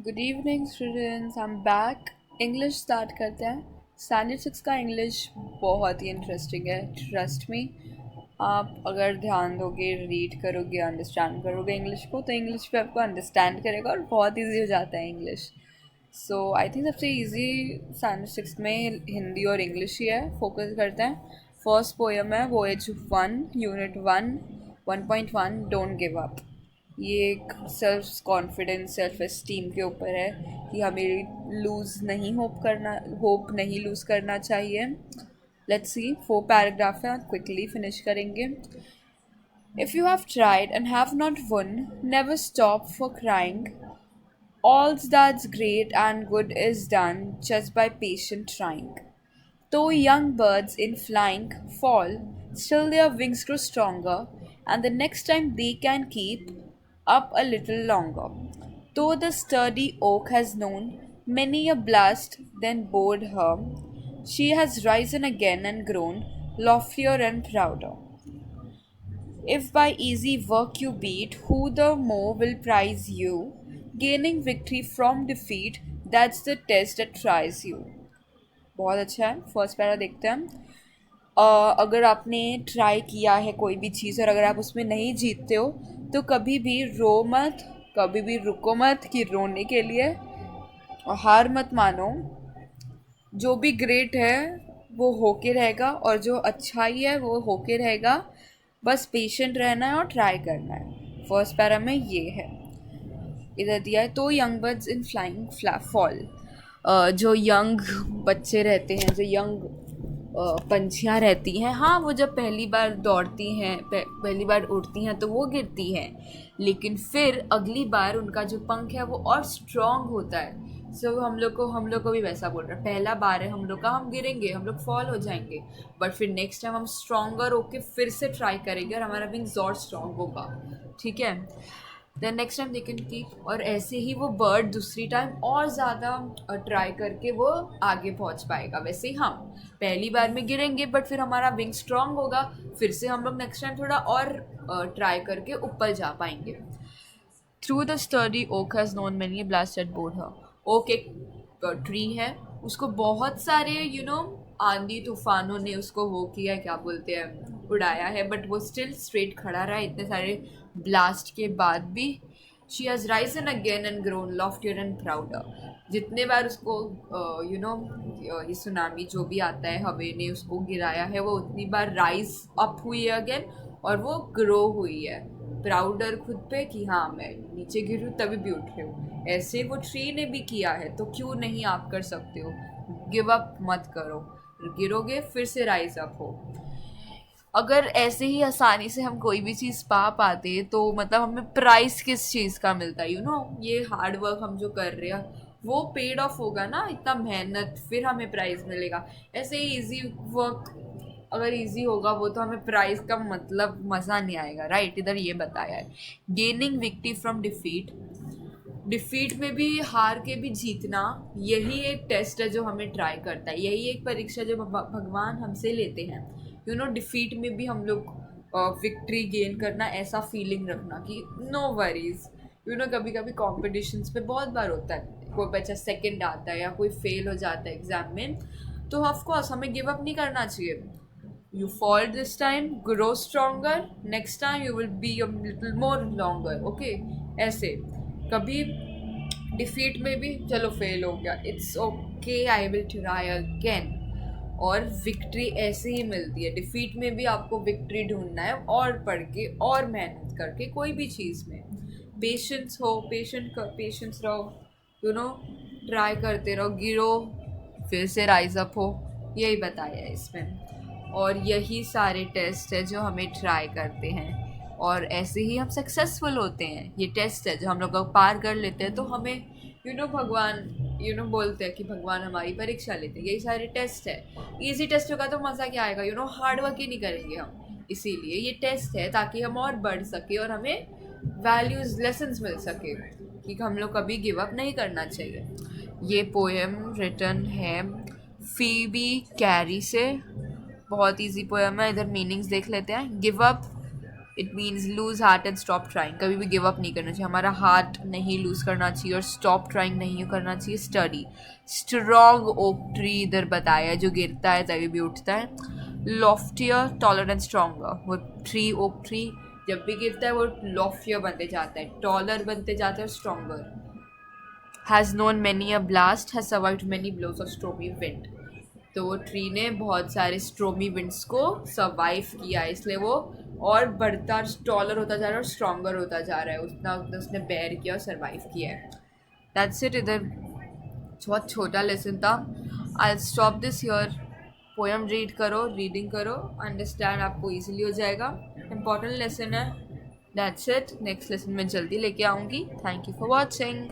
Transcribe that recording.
Good evening students, I am back. English start करते हैं। Standard 6 का इंग्लिश बहुत ही इंटरेस्टिंग है, ट्रस्ट मी। आप अगर ध्यान दोगे, रीड करोगे, अंडरस्टैंड करोगे इंग्लिश को, तो इंग्लिश पे आपको अंडरस्टैंड करेगा और बहुत ईजी हो जाता है इंग्लिश। सो आई थिंक सबसे ईजी स्टैंडर्ड 6 में हिंदी और इंग्लिश ही है। फोकस करते हैं। फर्स्ट पोएम है voyage 1, unit 1, 1.1, don't give up. ये एक सेल्फ कॉन्फिडेंस, सेल्फ एस्टीम के ऊपर है कि हमें होप नहीं लूज़ करना चाहिए। लेट्स सी, 4 पैराग्राफ है, क्विकली फिनिश करेंगे। If you have tried and have not one, never stop for crying. All that's great and good is done just by patient trying. Though young birds in flying fall, still their wings grow stronger, and the next time they can keep up a little longer. Though the sturdy oak has known many a blast then bore her, she has risen again and grown loftier and prouder. If by easy work you beat, who the more will prize you? Gaining victory from defeat, that's the test that tries you. बहुत अच्छा है। First para देखते हैं। अगर आपने try किया है कोई भी चीज़ और अगर आप उसमें नहीं जीतते हो, तो कभी भी रो मत, कभी भी रुको मत कि रोने के लिए, और हार मत मानो। जो भी ग्रेट है वो होके रहेगा और जो अच्छा ही है वो होके रहेगा। बस पेशेंट रहना है और ट्राई करना है। फर्स्ट पैरा में ये है। इधर दिया है, तो young birds in flying fall. जो यंग बच्चे रहते हैं, जो यंग पंछियाँ रहती हैं, हाँ, वो जब पहली बार दौड़ती हैं, पहली बार उड़ती हैं तो वो गिरती हैं, लेकिन फिर अगली बार उनका जो पंख है वो और स्ट्रॉन्ग होता है। सो हम लोग को भी वैसा बोल रहा है। पहला बार है हम लोग का, हम गिरेंगे, हम लोग फॉल हो जाएंगे, बट फिर नेक्स्ट टाइम हम स्ट्रॉन्गर होके फिर से ट्राई करेंगे और हमारा विंग्स और स्ट्रॉन्ग होगा। ठीक है। Then next time they can keep, और ऐसे ही वो बर्ड दूसरी टाइम और ज़्यादा ट्राई करके वो आगे पहुंच पाएगा। वैसे ही हम पहली बार में गिरेंगे बट फिर हमारा विंग स्ट्रांग होगा, फिर से हम लोग नेक्स्ट टाइम थोड़ा और ट्राई करके ऊपर जा पाएंगे। Through the study oak has known many blasted board her. Oak एक ट्री है, उसको बहुत सारे आंधी तूफानों ने उसको वो किया है, क्या बोलते हैं, उड़ाया है, बट वो स्टिल स्ट्रेट खड़ा रहा इतने सारे ब्लास्ट के बाद भी। She has risen again and grown loftier and prouder. जितने बार उसको ये सुनामी जो भी आता है, हवा ने उसको गिराया है, वो उतनी बार राइज अप हुई है अगेन, और वो ग्रो हुई है, प्राउडर खुद पे कि हाँ मैं नीचे गिरी हूँ तभी भी उठ रही हूँ। ऐसे वो ट्री ने भी किया है, तो क्यों नहीं आप कर सकते हो। गिव अप मत करो, गिरोगे फिर से राइज अप हो। अगर ऐसे ही आसानी से हम कोई भी चीज़ पा पाते तो मतलब हमें प्राइस किस चीज़ का मिलता है, ये हार्ड वर्क हम जो कर रहे हैं वो पेड ऑफ होगा ना, इतना मेहनत, फिर हमें प्राइज़ मिलेगा। ऐसे ही इजी वर्क अगर इजी होगा वो, तो हमें प्राइज़ का मतलब मज़ा नहीं आएगा, राइट। इधर ये बताया है, gaining victory from defeat. Defeat में भी, हार के भी जीतना, यही एक टेस्ट है जो हमें ट्राई करता है, यही एक परीक्षा जो भगवान हमसे लेते हैं। डिफीट में भी हम लोग विक्ट्री गेन करना, ऐसा फीलिंग रखना कि नो वरीज। कभी कभी कॉम्पिटिशन्स पे बहुत बार होता है, कोई बच्चा सेकंड आता है या कोई फेल हो जाता है एग्जाम में, तो ऑफकोर्स हमें गिव अप नहीं करना चाहिए। You fall this time, grow stronger, next time you will be a little more longer, okay. ऐसे कभी डिफीट में भी चलो फेल हो गया, it's okay, I will try again. और विक्ट्री ऐसे ही मिलती है, डिफीट में भी आपको विक्ट्री ढूंढना है, और पढ़ के और मेहनत करके कोई भी चीज़ में। पेशेंस हो, पेशेंस रहो, ट्राई करते रहो, गिरो फिर से राइज अप हो, यही बताया है इसमें। और यही सारे टेस्ट है जो हमें ट्राई करते हैं, और ऐसे ही हम सक्सेसफुल होते हैं। ये टेस्ट है जो हम लोग पार कर लेते हैं, तो हमें भगवान बोलते हैं कि भगवान हमारी परीक्षा लेते हैं। यही सारे टेस्ट है। इजी टेस्ट होगा तो मज़ा क्या आएगा, हार्ड वर्क ही नहीं करेंगे हम। इसीलिए ये टेस्ट है ताकि हम और बढ़ सके और हमें वैल्यूज़, लेसन्स मिल सके कि हम लोग कभी गिव अप नहीं करना चाहिए। ये पोएम रिटन है फीबी कैरी से, बहुत इजी पोएम है। इधर मीनिंग्स देख लेते हैं। Give up it means loose heart and stop trying. कभी भी गिव अप नहीं करना चाहिए. हमारा हार्ट नहीं लूज करना चाहिए और स्टॉप ट्राइंग नहीं करना चाहिए. स्टडी. स्ट्रॉन्ग ओक ट्री इधर बताया जो गिरता है तभी भी उठता है. Loftier taller and stronger. वो ट्री ओक ट्री जब भी गिरता है वो लॉफ्टियर बनते जाता है, टॉलर बनते जाता है और stronger. Has known many a blast, has survived many blows of stormy wind. तो वो ट्री ने बहुत सारे स्ट्रोमी विंड्स को सर्वाइव किया, इसलिए वो और बढ़ता टॉलर होता जा रहा है और स्ट्रॉन्गर होता जा रहा है. उतना उतना उसने बेयर किया और सर्वाइव किया है. That's it. इधर बहुत छोटा लेसन था. I stop this here. Poem read करो, रीडिंग करो, अंडरस्टैंड आपको ईजिली हो जाएगा. इम्पॉर्टेंट लेसन है. That's it. नेक्स्ट लेसन में जल्दी लेके आऊँगी. Thank you for watching.